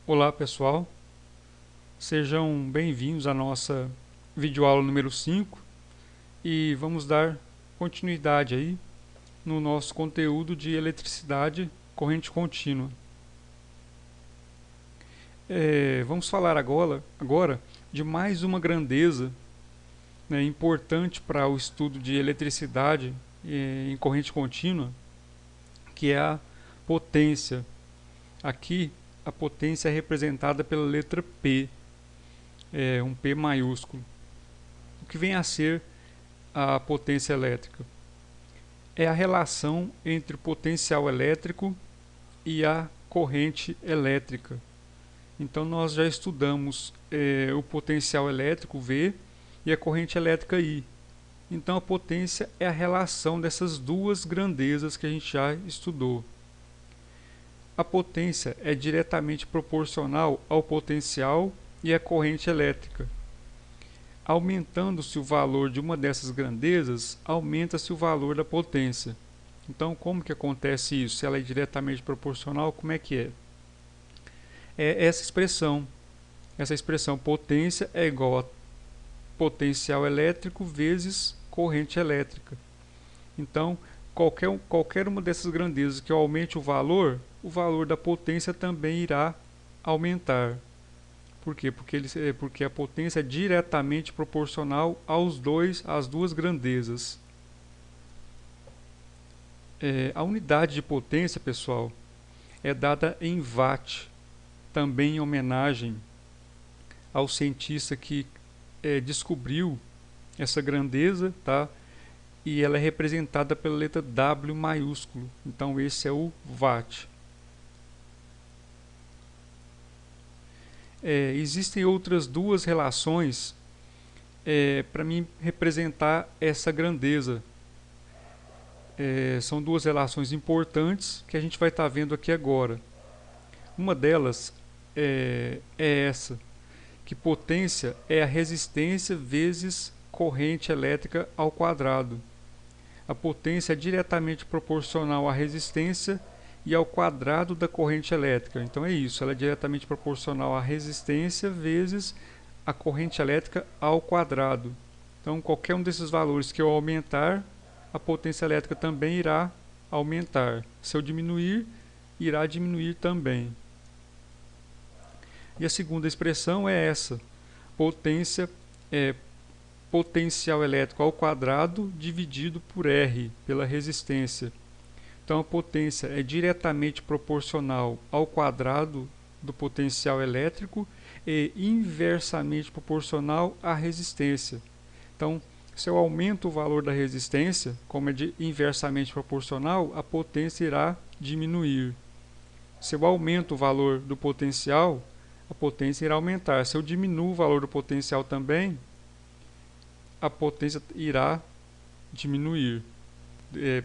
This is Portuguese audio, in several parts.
Olá pessoal, sejam bem-vindos à nossa videoaula número 5 e vamos dar continuidade aí no nosso conteúdo de eletricidade corrente contínua. Vamos falar agora de mais uma grandeza, né, importante para o estudo de eletricidade em corrente contínua, que é a potência. Aqui a potência é representada pela letra P, um P maiúsculo. O que vem a ser a potência elétrica? É a relação entre o potencial elétrico e a corrente elétrica. Então nós já estudamos o potencial elétrico V e a corrente elétrica I. Então a potência é a relação dessas duas grandezas que a gente já estudou. A potência é diretamente proporcional ao potencial e à corrente elétrica. Aumentando-se o valor de uma dessas grandezas, aumenta-se o valor da potência. Então, como que acontece isso? Se ela é diretamente proporcional, como é que é? É essa expressão. Essa expressão potência é igual a potencial elétrico vezes corrente elétrica. Então, qualquer uma dessas grandezas que aumente o valor da potência também irá aumentar. Por quê? Porque a potência é diretamente proporcional às duas grandezas. A unidade de potência, pessoal, é dada em watt, também em homenagem ao cientista que descobriu essa grandeza, tá? E ela é representada pela letra W maiúsculo. Então esse é o watt. Existem outras duas relações para mim representar essa grandeza. São duas relações importantes que a gente vai estar vendo aqui agora. Uma delas é essa, que potência é a resistência vezes corrente elétrica ao quadrado. A potência é diretamente proporcional à resistência e ao quadrado da corrente elétrica. Então é isso, ela é diretamente proporcional à resistência vezes a corrente elétrica ao quadrado. Então qualquer um desses valores que eu aumentar, a potência elétrica também irá aumentar. Se eu diminuir, irá diminuir também. E a segunda expressão é essa. Potência é potencial elétrico ao quadrado dividido por R, pela resistência. Então a potência é diretamente proporcional ao quadrado do potencial elétrico e inversamente proporcional à resistência. Então, se eu aumento o valor da resistência, como é inversamente proporcional, a potência irá diminuir. Se eu aumento o valor do potencial, a potência irá aumentar. Se eu diminuo o valor do potencial também, a potência irá diminuir,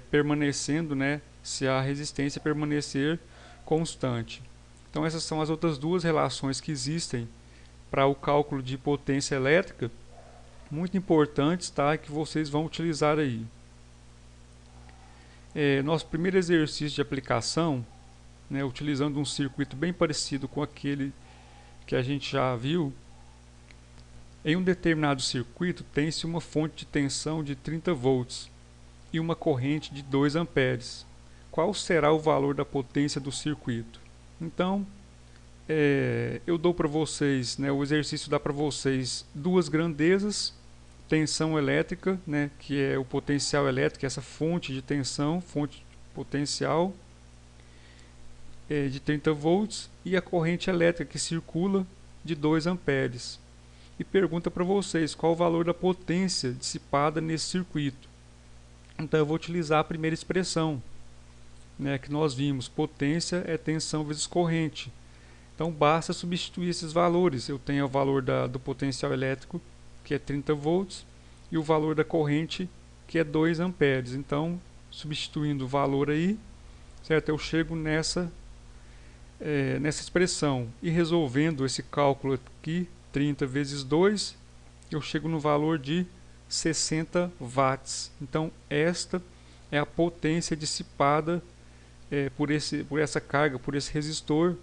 permanecendo, né, se a resistência permanecer constante. Então essas são as outras duas relações que existem para o cálculo de potência elétrica, muito importantes, tá, que vocês vão utilizar aí. Nosso primeiro exercício de aplicação, né, utilizando um circuito bem parecido com aquele que a gente já viu. Em um determinado circuito tem-se uma fonte de tensão de 30 volts e uma corrente de 2 amperes. Qual será o valor da potência do circuito? Então, eu dou para vocês, né, o exercício dá para vocês duas grandezas, tensão elétrica, né, que é o potencial elétrico, essa fonte de tensão, fonte potencial de 30 volts, e a corrente elétrica que circula de 2 amperes. E pergunta para vocês qual o valor da potência dissipada nesse circuito. Então eu vou utilizar a primeira expressão, né, que nós vimos. Potência é tensão vezes corrente. Então basta substituir esses valores. Eu tenho o valor do potencial elétrico, que é 30 volts, e o valor da corrente, que é 2 amperes. Então, substituindo o valor aí, certo? Eu chego nessa expressão. E resolvendo esse cálculo aqui, 30 vezes 2, eu chego no valor de 60 watts. Então esta é a potência dissipada por essa carga, por esse resistor,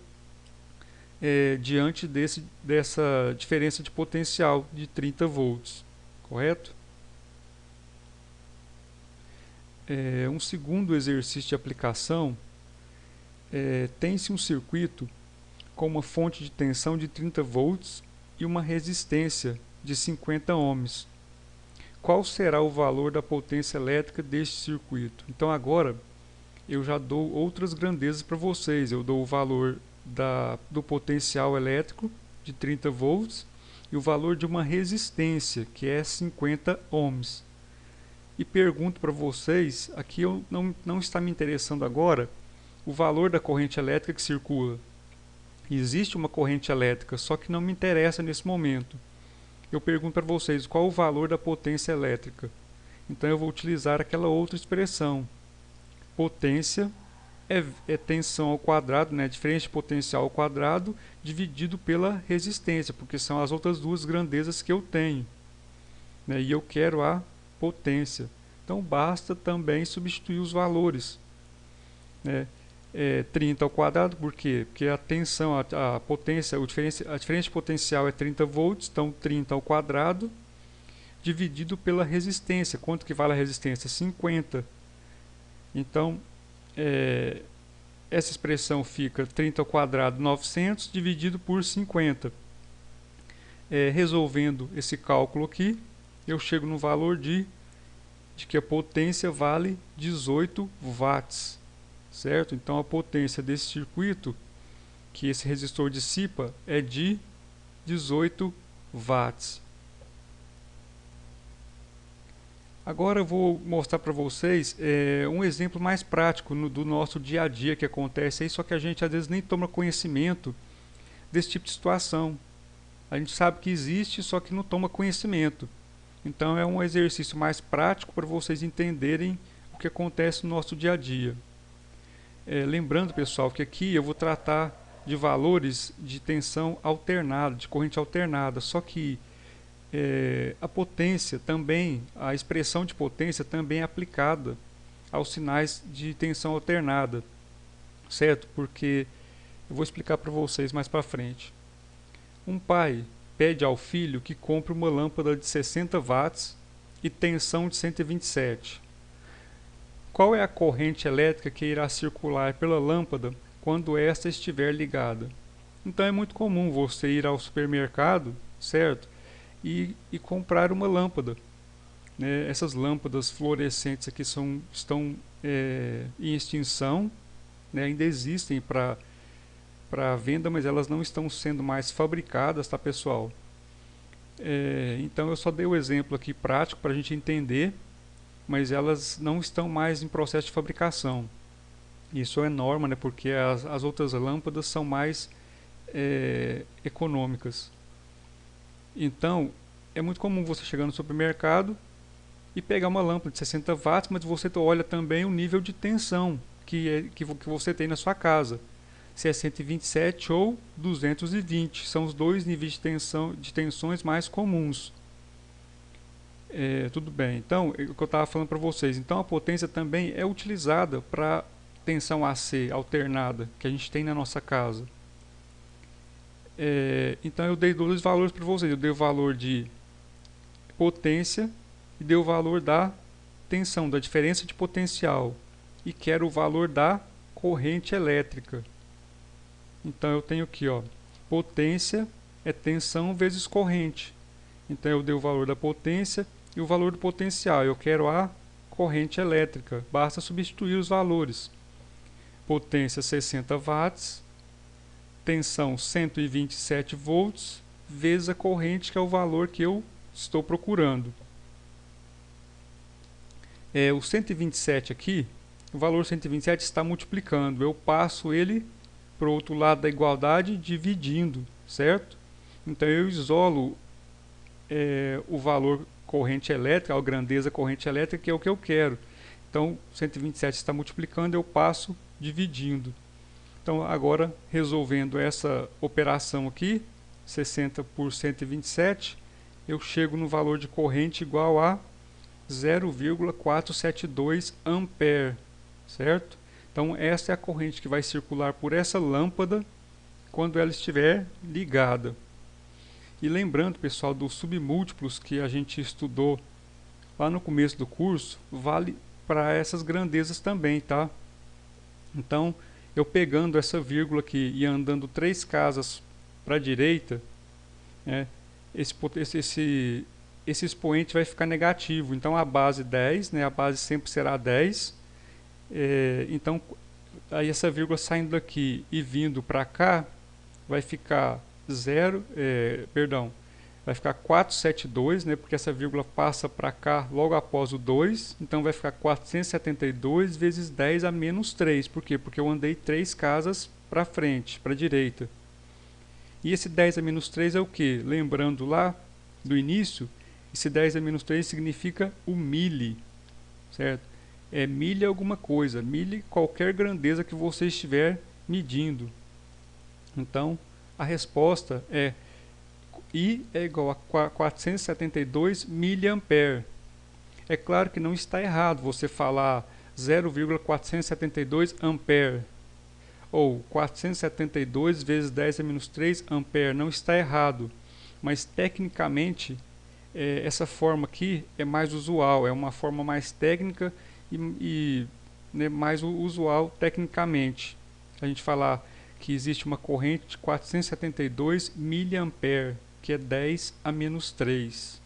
diante dessa diferença de potencial de 30 volts, correto? Um segundo exercício de aplicação, tem-se um circuito com uma fonte de tensão de 30 volts e uma resistência de 50 ohms. Qual será o valor da potência elétrica deste circuito? Então agora eu já dou outras grandezas para vocês. Eu dou o valor do potencial elétrico de 30 volts e o valor de uma resistência, que é 50 ohms. E pergunto para vocês, aqui não está me interessando agora, o valor da corrente elétrica que circula. Existe uma corrente elétrica, só que não me interessa nesse momento. Eu pergunto para vocês qual o valor da potência elétrica. Então eu vou utilizar aquela outra expressão. Potência é tensão ao quadrado, né? Diferença de potencial ao quadrado, dividido pela resistência, porque são as outras duas grandezas que eu tenho, né? E eu quero a potência. Então basta também substituir os valores, né? 30 ao quadrado, por quê? Porque a tensão, a potência, a diferença de potencial é 30 volts, então 30 ao quadrado dividido pela resistência. Quanto que vale a resistência? 50. Então, essa expressão fica 30 ao quadrado 900 dividido por 50. Resolvendo esse cálculo aqui, eu chego no valor de que a potência vale 18 watts. Certo? Então a potência desse circuito que esse resistor dissipa é de 18 watts. Agora eu vou mostrar para vocês um exemplo mais prático do nosso dia a dia que acontece aí, só que a gente às vezes nem toma conhecimento desse tipo de situação. A gente sabe que existe, só que não toma conhecimento. Então é um exercício mais prático para vocês entenderem o que acontece no nosso dia a dia. Lembrando, pessoal, que aqui eu vou tratar de valores de tensão alternada, de corrente alternada, só que a potência também, a expressão de potência também é aplicada aos sinais de tensão alternada, certo? Porque eu vou explicar para vocês mais para frente. Um pai pede ao filho que compre uma lâmpada de 60 watts e tensão de 127. Qual é a corrente elétrica que irá circular pela lâmpada quando esta estiver ligada? Então é muito comum você ir ao supermercado, certo? E comprar uma lâmpada, né? Essas lâmpadas fluorescentes aqui estão em extinção, né? Ainda existem para venda, mas elas não estão sendo mais fabricadas, tá, pessoal? Então eu só dei o exemplo aqui prático para a gente entender, mas elas não estão mais em processo de fabricação. Isso é norma, né, porque as outras lâmpadas são mais econômicas. Então, é muito comum você chegar no supermercado e pegar uma lâmpada de 60 watts, mas você olha também o nível de tensão que você tem na sua casa. Se é 127 ou 220, são os dois níveis de tensões mais comuns. Tudo bem, então, o que eu estava falando para vocês, então a potência também é utilizada para tensão AC alternada que a gente tem na nossa casa. Então eu dei dois valores para vocês, eu dei o valor de potência e dei o valor da tensão, da diferença de potencial, e quero o valor da corrente elétrica. Então eu tenho aqui, ó, potência é tensão vezes corrente, então eu dei o valor da potência e o valor do potencial. Eu quero a corrente elétrica. Basta substituir os valores. Potência 60 watts, tensão 127 volts, vezes a corrente, que é o valor que eu estou procurando. O 127 aqui, o valor 127 está multiplicando. Eu passo ele para o outro lado da igualdade dividindo, certo? Então eu isolo o valor corrente elétrica, a grandeza corrente elétrica, que é o que eu quero. Então 127 está multiplicando, eu passo dividindo. Então agora, resolvendo essa operação aqui, 60 por 127, eu chego no valor de corrente igual a 0,472 ampere, certo? Então essa é a corrente que vai circular por essa lâmpada quando ela estiver ligada. E lembrando, pessoal, dos submúltiplos que a gente estudou lá no começo do curso, vale para essas grandezas também, tá? Então, eu pegando essa vírgula aqui e andando 3 casas para a direita, né, esse expoente vai ficar negativo. Então, a base 10, né, a base sempre será 10. Então, aí essa vírgula saindo daqui e vindo para cá, vai ficar 472, né, porque essa vírgula passa para cá logo após o 2, então vai ficar 472 vezes 10 a menos 3. Por quê? Porque eu andei 3 casas para frente, para a direita. E esse 10 a menos 3 é o que? Lembrando lá do início, esse 10 a menos 3 significa o milhe, certo? É milha alguma coisa, milhe qualquer grandeza que você estiver medindo. Então, a resposta é I é igual a 472 miliampere. É claro que não está errado você falar 0,472 ampere ou 472 vezes 10 a menos 3 ampere. Não está errado, mas tecnicamente essa forma aqui é mais usual, é uma forma mais técnica e né, mais usual tecnicamente. A gente falar que existe uma corrente de 472 miliampere, que é 10 a menos 3.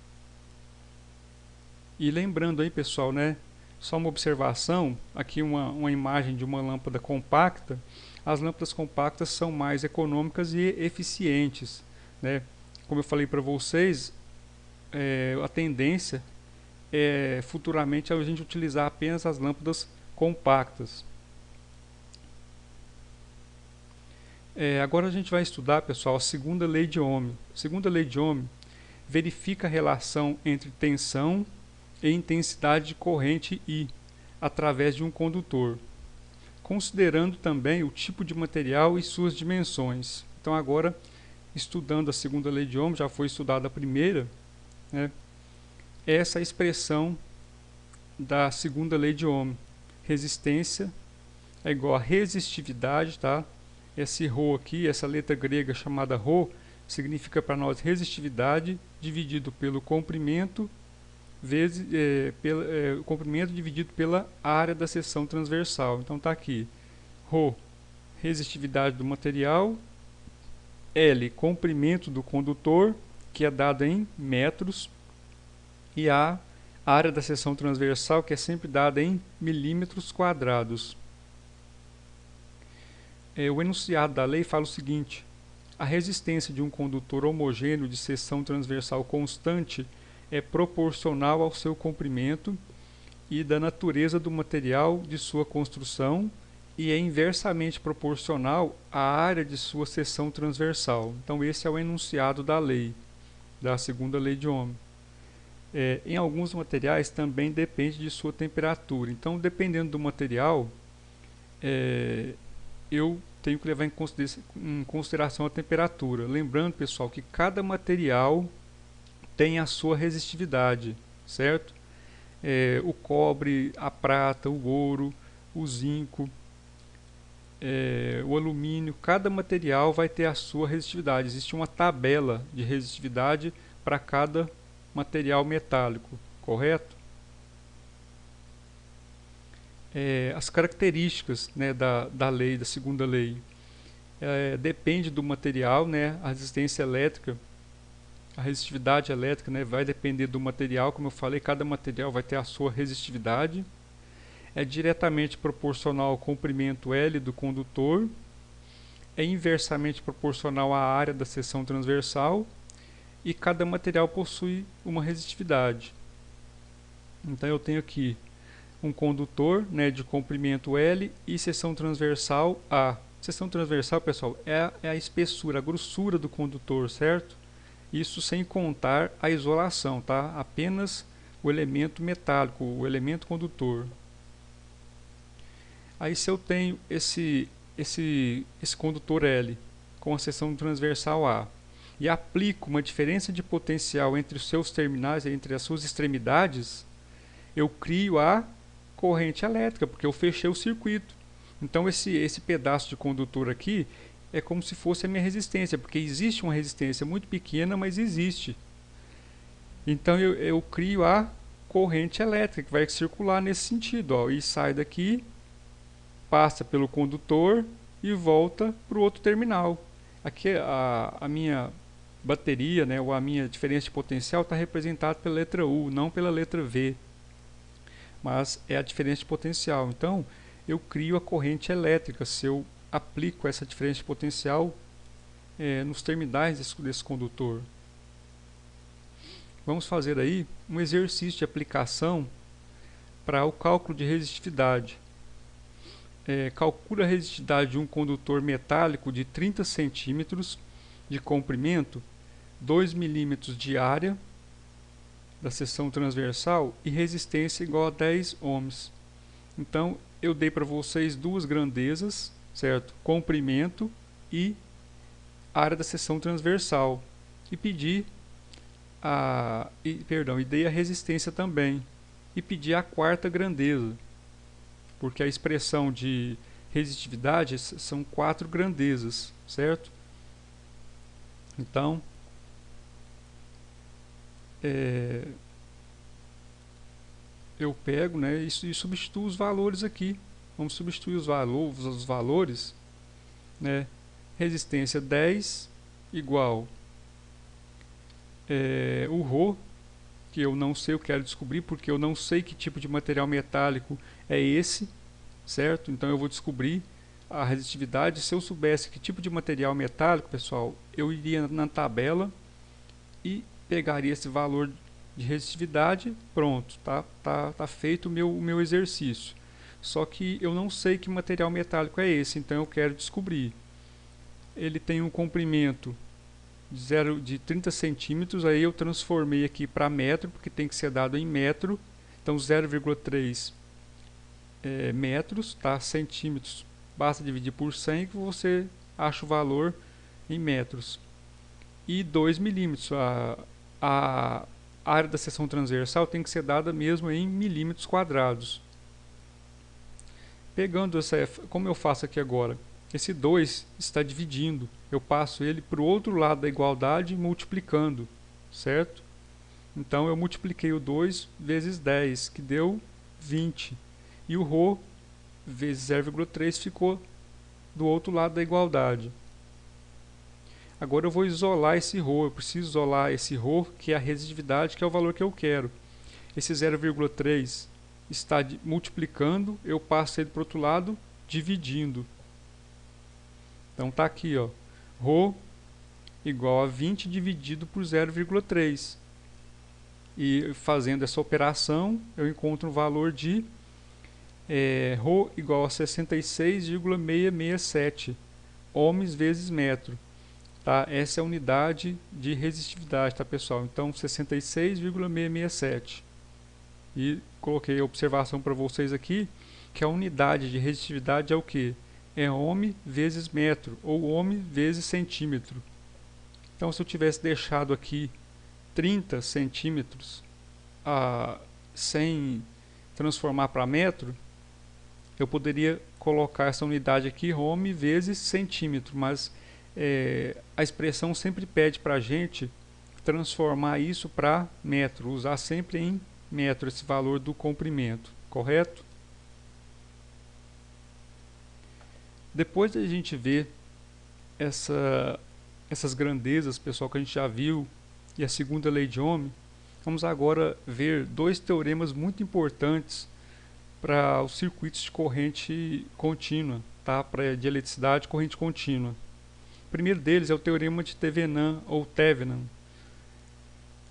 E lembrando aí, pessoal, né, só uma observação, aqui uma imagem de uma lâmpada compacta. As lâmpadas compactas são mais econômicas e eficientes, né? Como eu falei para vocês, a tendência é futuramente a gente utilizar apenas as lâmpadas compactas. Agora a gente vai estudar, pessoal, a segunda lei de Ohm. A segunda lei de Ohm verifica a relação entre tensão e intensidade de corrente I através de um condutor, considerando também o tipo de material e suas dimensões. Então agora, estudando a segunda lei de Ohm, já foi estudada a primeira, né? Essa é a expressão da segunda lei de Ohm. Resistência é igual a resistividade, tá? Esse ρ aqui, essa letra grega chamada ρ, significa para nós resistividade dividido pelo comprimento vezes comprimento dividido pela área da seção transversal. Então está aqui ρ, resistividade do material, L, comprimento do condutor, que é dado em metros, e a área da seção transversal, que é sempre dada em milímetros quadrados. O enunciado da lei fala o seguinte: a resistência de um condutor homogêneo de seção transversal constante é proporcional ao seu comprimento e da natureza do material de sua construção e é inversamente proporcional à área de sua seção transversal. Então esse é o enunciado da lei, da segunda lei de Ohm. Em alguns materiais também depende de sua temperatura. Então, dependendo do material, eu tenho que levar em consideração a temperatura. Lembrando, pessoal, que cada material tem a sua resistividade, certo? O cobre, a prata, o ouro, o zinco, o alumínio, cada material vai ter a sua resistividade. Existe uma tabela de resistividade para cada material metálico, correto? As características, né, da lei, da segunda lei, depende do material, né, a resistência elétrica, a resistividade elétrica, né, vai depender do material, como eu falei, cada material vai ter a sua resistividade, é diretamente proporcional ao comprimento L do condutor, é inversamente proporcional à área da seção transversal, e cada material possui uma resistividade. Então eu tenho aqui um condutor, né, de comprimento L e seção transversal A. Seção transversal, pessoal, é a espessura, a grossura do condutor, certo? Isso sem contar a isolação, tá? Apenas o elemento metálico, o elemento condutor. Aí se eu tenho esse condutor L com a seção transversal A e aplico uma diferença de potencial entre os seus terminais, entre as suas extremidades, eu crio a corrente elétrica, porque eu fechei o circuito. Então esse pedaço de condutor aqui, é como se fosse a minha resistência, porque existe uma resistência muito pequena, mas existe. Então eu crio a corrente elétrica que vai circular nesse sentido, ó, e sai daqui, passa pelo condutor e volta para o outro terminal. Aqui a minha bateria, né, ou a minha diferença de potencial está representada pela letra U, não pela letra V, mas é a diferença de potencial. Então eu crio a corrente elétrica se eu aplico essa diferença de potencial nos terminais desse condutor. Vamos fazer aí um exercício de aplicação para o cálculo de resistividade. Calcula a resistividade de um condutor metálico de 30 centímetros de comprimento, 2 milímetros de área da seção transversal e resistência igual a 10 ohms. Então eu dei para vocês duas grandezas, certo? Comprimento e área da seção transversal, e pedi e dei a resistência também, e pedi a quarta grandeza, porque a expressão de resistividade são 4 grandezas, certo? Então eu pego, né, e substituo os valores aqui. Vamos substituir os valores, né? Resistência 10 igual o ρ, que eu não sei, eu quero descobrir porque eu não sei que tipo de material metálico é esse, certo? Então eu vou descobrir a resistividade. Se eu soubesse que tipo de material metálico, pessoal, eu iria na tabela e pegaria esse valor de resistividade, pronto, tá feito o meu exercício. Só que eu não sei que material metálico é esse, então eu quero descobrir. Ele tem um comprimento de 30 centímetros, aí eu transformei aqui para metro, porque tem que ser dado em metro, então 0,3 metros, tá? Centímetros, basta dividir por 100 que você acha o valor em metros. E 2 milímetros, a área da seção transversal tem que ser dada mesmo em milímetros quadrados. Pegando como eu faço aqui agora, esse 2 está dividindo, eu passo ele para o outro lado da igualdade multiplicando, certo? Então eu multipliquei o 2 vezes 10, que deu 20, e o ρ vezes 0,3 ficou do outro lado da igualdade. Agora eu vou isolar esse ρ, eu preciso isolar esse ρ, que é a resistividade, que é o valor que eu quero. Esse 0,3 está multiplicando, eu passo ele para o outro lado dividindo. Então está aqui, ó, ρ igual a 20 dividido por 0,3. E fazendo essa operação, eu encontro um valor de ρ igual a 66,667 ohms vezes metro. Tá? Essa é a unidade de resistividade, tá, pessoal? Então 66,667. E coloquei a observação para vocês aqui, que a unidade de resistividade é o que? É ohm vezes metro, ou ohm vezes centímetro. Então se eu tivesse deixado aqui 30 centímetros sem transformar para metro, eu poderia colocar essa unidade aqui, ohm vezes centímetro, mas a expressão sempre pede para a gente transformar isso para metro, usar sempre em metro esse valor do comprimento, correto? Depois da gente ver essas grandezas, pessoal, que a gente já viu, e a segunda lei de Ohm, vamos agora ver dois teoremas muito importantes para os circuitos de corrente contínua, tá? Para de eletricidade corrente contínua. O primeiro deles é o teorema de Thevenin ou Thevenin.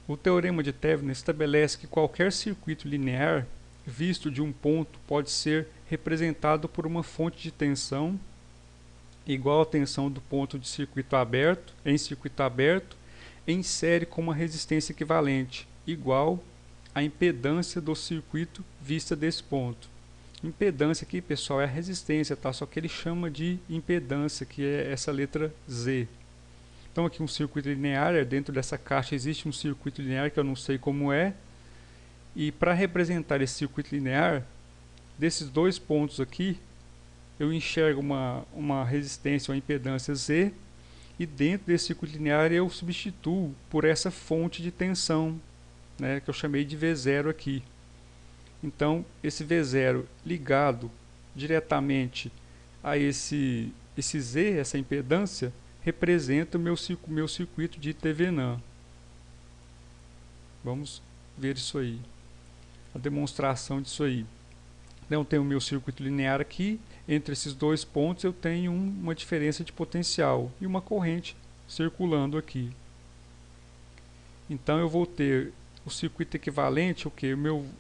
O teorema de Thevenin estabelece que qualquer circuito linear visto de um ponto pode ser representado por uma fonte de tensão igual à tensão do ponto de circuito aberto, em série com uma resistência equivalente, igual à impedância do circuito vista desse ponto. Impedância aqui, pessoal, é a resistência, tá? Só que ele chama de impedância, que é essa letra Z. Então aqui um circuito linear, dentro dessa caixa existe um circuito linear que eu não sei como é. E para representar esse circuito linear, desses dois pontos aqui, eu enxergo uma resistência, uma impedância Z, e dentro desse circuito linear eu substituo por essa fonte de tensão, né, que eu chamei de V0 aqui. Então, esse V0 ligado diretamente a esse Z, essa impedância, representa o meu circuito de Thevenin. Vamos ver isso aí, a demonstração disso aí. Então, eu tenho o meu circuito linear aqui, entre esses dois pontos eu tenho uma diferença de potencial e uma corrente circulando aqui. Então eu vou ter o circuito equivalente, o que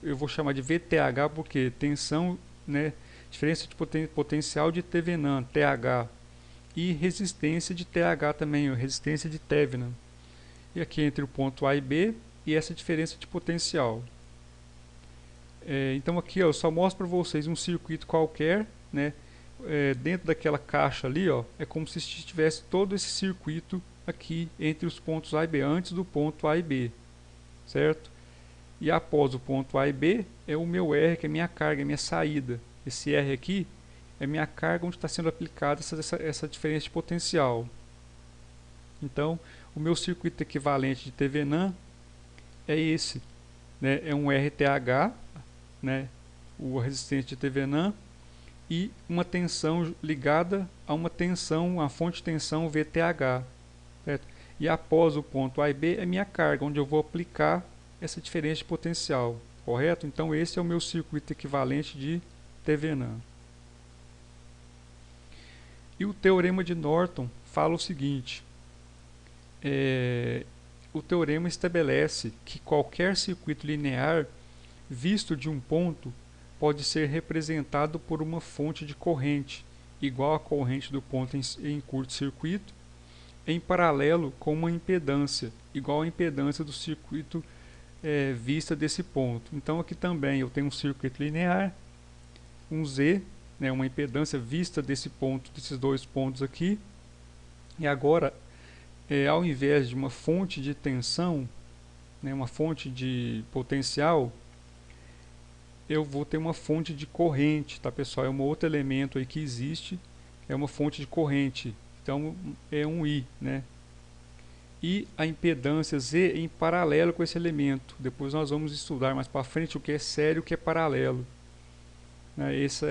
eu vou chamar de VTH, porque tensão, né, diferença de potencial de Thevenin, TH, e resistência de TH também, resistência de Thevenin. E aqui entre o ponto A e B e essa diferença de potencial. Então aqui, ó, eu só mostro para vocês um circuito qualquer, né? Dentro daquela caixa ali, ó, é como se estivesse todo esse circuito aqui entre os pontos A e B, antes do ponto A e B, certo? E após o ponto A e B é o meu R, que é minha carga, é minha saída. Esse R aqui é minha carga onde está sendo aplicada essa diferença de potencial. Então, o meu circuito equivalente de Thevenin é esse, né? É um RTH, né? A resistência de Thevenin, e uma tensão ligada a uma tensão, a fonte de tensão VTH, certo? E após o ponto A e B é minha carga, onde eu vou aplicar essa diferença de potencial, correto? Então esse é o meu circuito equivalente de Thevenin. E o teorema de Norton fala o seguinte: o teorema estabelece que qualquer circuito linear visto de um ponto pode ser representado por uma fonte de corrente igual à corrente do ponto em curto-circuito, em paralelo com uma impedância igual à impedância do circuito vista desse ponto. Então aqui também eu tenho um circuito linear, um Z, né, uma impedância vista desse ponto, desses dois pontos aqui, e agora ao invés de uma fonte de tensão, né, uma fonte de potencial, eu vou ter uma fonte de corrente, tá, pessoal? É um outro elemento aí que existe, é uma fonte de corrente. Então é um I, né? E a impedância Z em paralelo com esse elemento. Depois nós vamos estudar mais para frente o que é sério e o que é paralelo.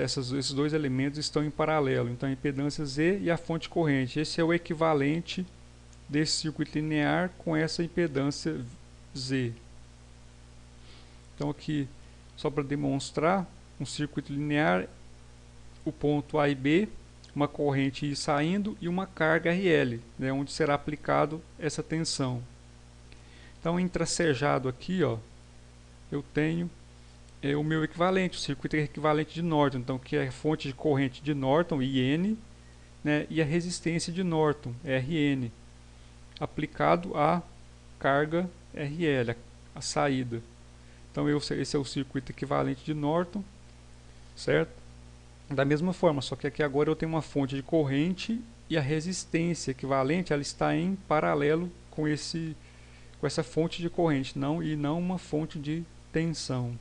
Esses dois elementos estão em paralelo. Então a impedância Z e a fonte de corrente. Esse é o equivalente desse circuito linear com essa impedância Z. Então aqui, só para demonstrar, um circuito linear, o ponto A e B, uma corrente I saindo e uma carga RL, né, onde será aplicado essa tensão. Então, intrasejado aqui, ó, eu tenho o meu equivalente, o circuito equivalente de Norton, então, que é a fonte de corrente de Norton, IN, né, e a resistência de Norton, RN, aplicado à carga RL, a saída. Então esse é o circuito equivalente de Norton, certo? Da mesma forma, só que aqui agora eu tenho uma fonte de corrente e a resistência equivalente ela está em paralelo com essa fonte de corrente, não uma fonte de tensão.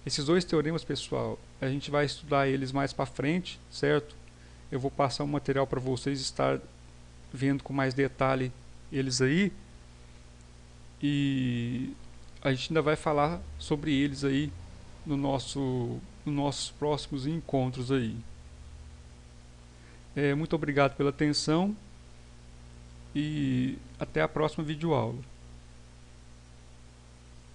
Esses dois teoremas, pessoal, a gente vai estudar eles mais para frente, certo? Eu vou passar um material para vocês estar vendo com mais detalhe eles aí, e a gente ainda vai falar sobre eles aí nos nossos próximos encontros aí. Muito obrigado pela atenção e até a próxima videoaula.